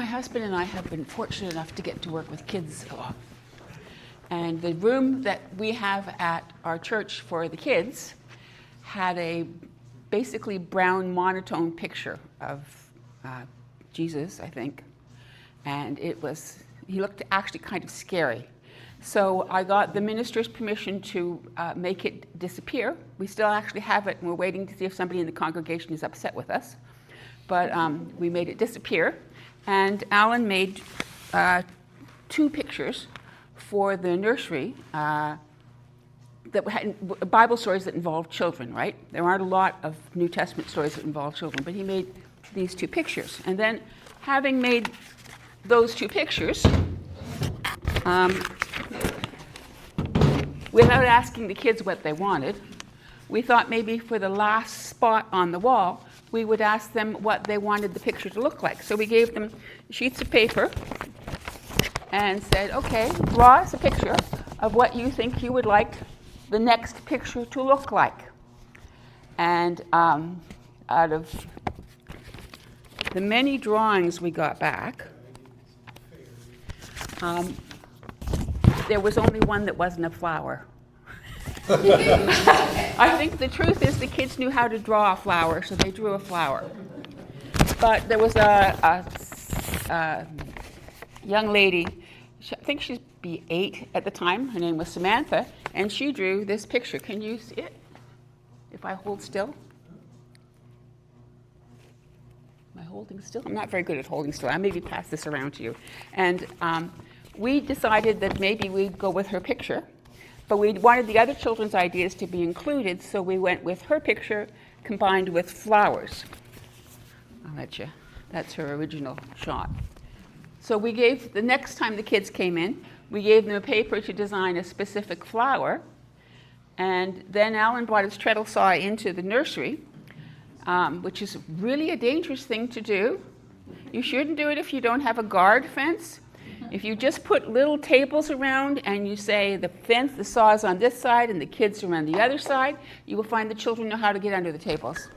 My husband and I have been fortunate enough to get to work with kids a lot. And the room that we have at our church for the kids had a basically brown monotone picture of Jesus, I think. And he looked actually kind of scary. So I got the minister's permission to make it disappear. We still actually have it, and we're waiting to see if somebody in the congregation is upset with us. But we made it disappear. And Alan made 2 pictures for the nursery that had Bible stories that involved children, right? There aren't a lot of New Testament stories that involve children, but he made these 2 pictures. And then, having made those 2 pictures, without asking the kids what they wanted, we thought maybe for the last spot on the wall, we would ask them what they wanted the picture to look like. So we gave them sheets of paper and said, okay, draw us a picture of what you think you would like the next picture to look like. And out of the many drawings we got back, there was only one that wasn't a flower. I think the truth is the kids knew how to draw a flower, so they drew a flower. But there was a young lady, I think she'd be 8 at the time, her name was Samantha, and she drew this picture. Can you see it? If I hold still? Am I holding still? I'm not very good at holding still. I'll maybe pass this around to you. And we decided that maybe we'd go with her picture. But we wanted the other children's ideas to be included, so we went with her picture combined with flowers. I'll let you. That's her original shot. So we gave, the next time the kids came in, we gave them a paper to design a specific flower. And then Alan brought his treadle saw into the nursery, which is really a dangerous thing to do. You shouldn't do it if you don't have a guard fence. If you just put little tables around and you say the fence, the saw is on this side and the kids are on the other side, you will find the children know how to get under the tables.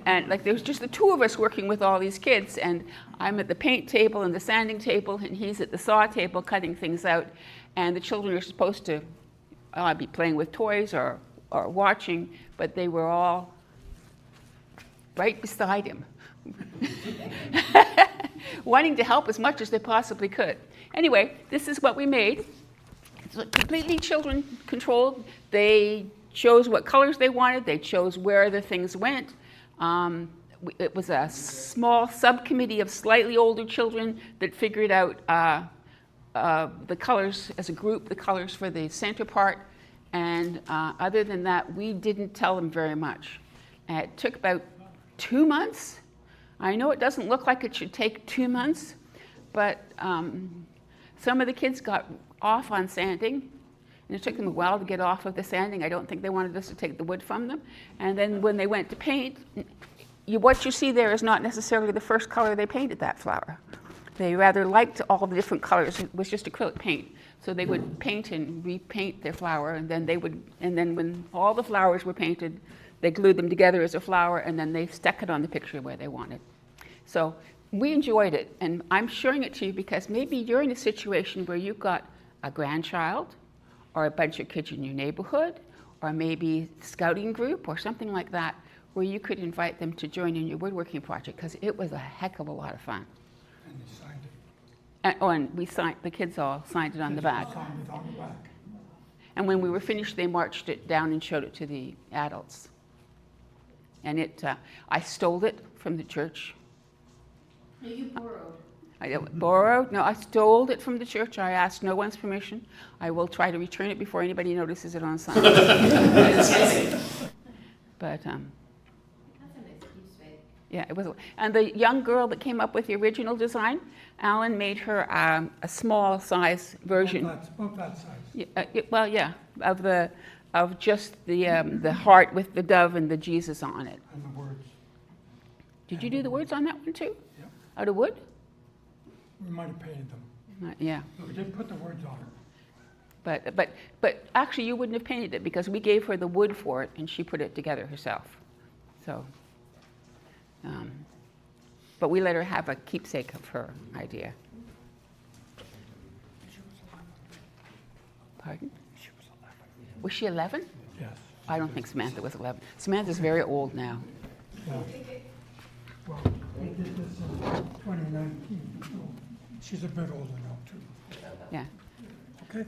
And like there's just the 2 of us working with all these kids, and I'm at the paint table and the sanding table, and he's at the saw table cutting things out, and the children are supposed to be playing with toys or watching, but they were all right beside him, wanting to help as much as they possibly could. Anyway, this is what we made. It's completely children controlled. They chose what colors they wanted. They chose where the things went. It was a small subcommittee of slightly older children that figured out the colors as a group, the colors for the center part. And other than that, we didn't tell them very much. It took about 2 months. I know it doesn't look like it should take 2 months, but some of the kids got off on sanding, and it took them a while to get off of the sanding. I don't think they wanted us to take the wood from them. And then when they went to paint, what you see there is not necessarily the first color they painted that flower. They rather liked all the different colors. It was just acrylic paint. So they would paint and repaint their flower, and then when all the flowers were painted, they glued them together as a flower, and then they stuck it on the picture where they wanted. So we enjoyed it, and I'm showing it to you because maybe you're in a situation where you've got a grandchild or a bunch of kids in your neighborhood or maybe scouting group or something like that where you could invite them to join in your woodworking project because it was a heck of a lot of fun. And you signed it. And we signed, the kids all signed it on the back. Signed it on the back. And when we were finished, they marched it down and showed it to the adults. And I stole it from the church. No, you borrowed. I borrowed? No, I stole it from the church. I asked no one's permission. I will try to return it before anybody notices it on Sunday. But That's a nice keepsake. yeah, it was. And the young girl that came up with the original design, Alan made her a small size version. About that size. Yeah, of just the heart with the dove and the Jesus on it. And the words. Did you do the words on that one too? Yep. Out of wood? We might have painted them. Yeah. But we did put the words on it. But actually you wouldn't have painted it because we gave her the wood for it and she put it together herself. So But we let her have a keepsake of her idea. Pardon? Was she 11? Yes. I don't think Samantha was 11. Samantha's very old now. Yeah. Well, we did this in 2019, so she's a bit older now, too. Yeah. Okay?